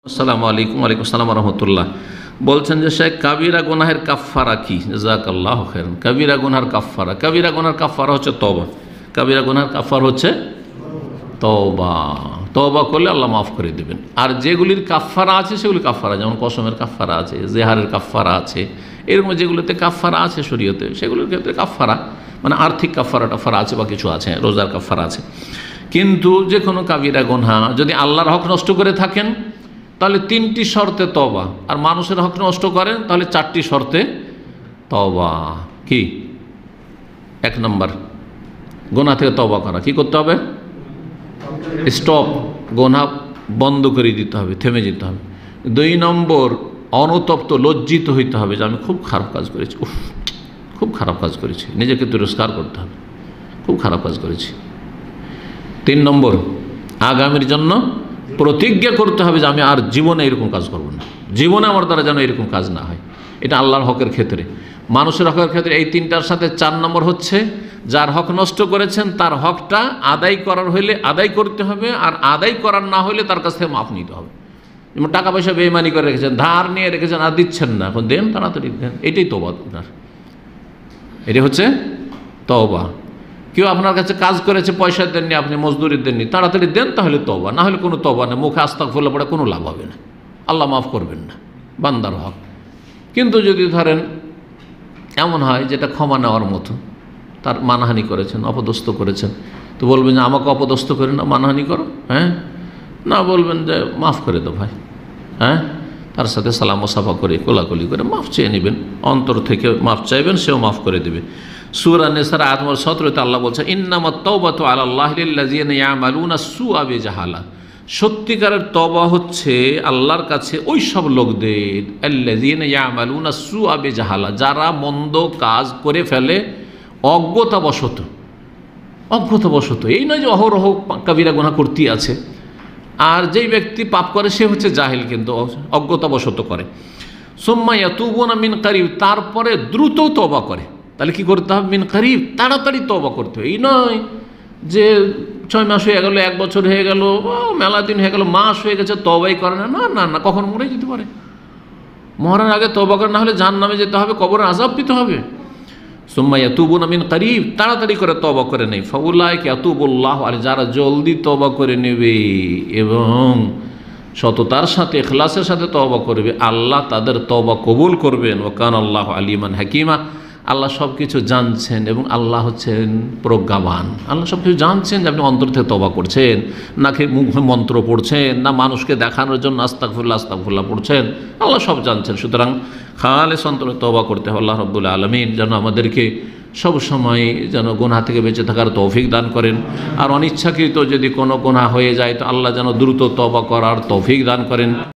আসসালামু আলাইকুম। ওয়ালাইকুম আসসালাম রহমতুল্লাহ। বলছেন যে শেখ, কাবিরা গুনাহের কাফফারা কি? জাযাকাল্লাহু খাইরান। কাবিরা গুনাহের কাফফারা, কাবিরা গুনাহের কাফফারা হচ্ছে তওবা। কাবিরা গুনাহের কাফফারা হচ্ছে তওবা। তওবা করলে আল্লাহ মাফ করে দেবেন। আর যেগুলির কাফফারা আছে সেগুলি কাফফারা, যেমন কসমের কাফফারা আছে, জেহারের কাফফারা আছে, এরকম যেগুলোতে কাফফারা আছে শরীয়তে, সেগুলোর ক্ষেত্রে কাফফারা মানে আর্থিক কাফফারা টাফারা আছে বা কিছু আছে, রোজার কাফফারা আছে। কিন্তু যে কোনো কাবিরা গুনাহ যদি আল্লাহর হক নষ্ট করে থাকেন তাহলে 3টি শর্তে তওবা, আর মানুষের হক নষ্ট করেন তাহলে 4টি শর্তে তওবা। কি? 1 নম্বর, গুনাহ থেকে তওবা করা। কি করতে হবে? স্টপ, গুনাহ বন্ধ করে দিতে হবে, থেমে যেতে হবে। 2 নম্বর, অনুতপ্ত লজ্জিত হইতে হবে যে আমি খুব খারাপ কাজ করেছি, খুব খারাপ কাজ করেছি, নিজেকে তিরস্কার করতে হবে, খুব খারাপ কাজ করেছি। 3 নম্বর, আগামীর জন্য প্রতিজ্ঞা করতে হবে যে আমি আর জীবনে এরকম কাজ করব না, জীবনে আমার দ্বারা যেন এরকম কাজ না হয়। এটা আল্লাহর হকের ক্ষেত্রে। মানুষের হকের ক্ষেত্রে এই 3টার সাথে 4 নম্বর হচ্ছে যার হক নষ্ট করেছেন তার হকটা আদায় করার হইলে আদায় করতে হবে, আর আদায় করার না হইলে তার কাছ থেকে মাফ নিতে হবে। যেমন টাকা পয়সা বেইমানি করে রেখেছেন, ধার নিয়ে রেখেছেন, আর দিচ্ছেন না, এখন দেন, তাড়াতাড়ি দেন। এটাই তওবা আপনার, এটাই হচ্ছে তওবা। কেউ আপনার কাছে কাজ করেছে, পয়সা দেননি, আপনি মজদুরি দেননি, তাড়াতাড়ি দেন, তাহলে তওবা। না হলে কোনো তওবা নেই, মুখে আস্তাগফিরুল্লাহ পড়ে কোনো লাভ হবে না, আল্লাহ মাফ করবেন না, বান্দার হক। কিন্তু যদি ধরেন এমন হয় যেটা ক্ষমা নেওয়ার মতো, তার মানহানি করেছেন, অপদস্থ করেছেন, তো বলবেন যে আমাকে অপদস্থ করে না, মানহানি করো, হ্যাঁ না, বলবেন যে মাফ করে দাও ভাই, হ্যাঁ, তার সাথে সালাম ও সাফা করে কোলাকুলি করে মাফ চেয়ে নেবেন, অন্তর থেকে মাফ চাইবেন, সেও মাফ করে দেবে। সূরা নিসার আয়াত নম্বর 17-তে আল্লাহ বলছে ইন্নামাত তাওবাতু আলাল্লাহি লিল্লাযিনা ইয়ামালুনা সুআ বিজাহালা। সত্যিকারের তওবা হচ্ছে আল্লাহর কাছে ওই সব লোকদের, আল্লাযিনা ইয়ামালুনা সুআ বিজাহালা, যারা মন্দ কাজ করে ফেলে অজ্ঞতাবশত। অজ্ঞতাবশত এই নয় যে অহরহ কাবিরা গুনাহ করতেই আছে, আর যেই ব্যক্তি পাপ করে সে হচ্ছে জাহিল, কিন্তু অজ্ঞতাবশত করে। সুম্মা ইয়াতুবুনা মিন কারিব, তারপরে দ্রুত তওবা করে। তাহলে কি করতে হবে? মিন কারিব, তাড়াতাড়ি তওবা করতে হবে। এই নয় যে 6 মাস হয়ে গেল, 1 বছর হয়ে গেল, মেলা দিন হয়ে গেল, মাস হয়ে গেছে, তওবাই করে না। না না না, কখন মরে যেতে পারে, মরার আগে তওবা করে, না হলে জাহান্নামে যেতে হবে, কবরের আযাব পেতে হবে। সুম্মা ইয়াতুবুনা মিন কারিব, তাড়াতাড়ি করে তওবা করে নেই। ফাউলাইকা ইয়াতুবুল্লাহু আলাইহিম, যারা জলদি তওবা করে নেবে এবং সততার সাথে ইখলাসের সাথে তওবা করবে, আল্লাহ তাদের তওবা কবুল করবেন। ওয়া কানাল্লাহু আলিমান হাকিমা, আল্লাহ সব কিছু জানছেন এবং আল্লাহ হচ্ছেন প্রজ্ঞাবান। আল্লাহ সব কিছু জানছেন যে আপনি অন্তর থেকে তওবা করছেন, নাকি মুখে মন্ত্র পড়ছেন, না মানুষকে দেখানোর জন্য আস্তাগফিরুল্লাহ আস্তাগফিরুল্লাহ পড়ছেন, আল্লাহ সব জানছেন। সুতরাং খালেস অন্তরে তওবা করতে হবে। আল্লাহ রাব্বুল আলামিন যেন আমাদেরকে সব সময় যেন গুনাহ থেকে বেঁচে থাকার তৌফিক দান করেন, আর অনিচ্ছাকৃত যদি কোনো গুনাহ হয়ে যায় তো আল্লাহ যেন দ্রুত তওবা করার তৌফিক দান করেন।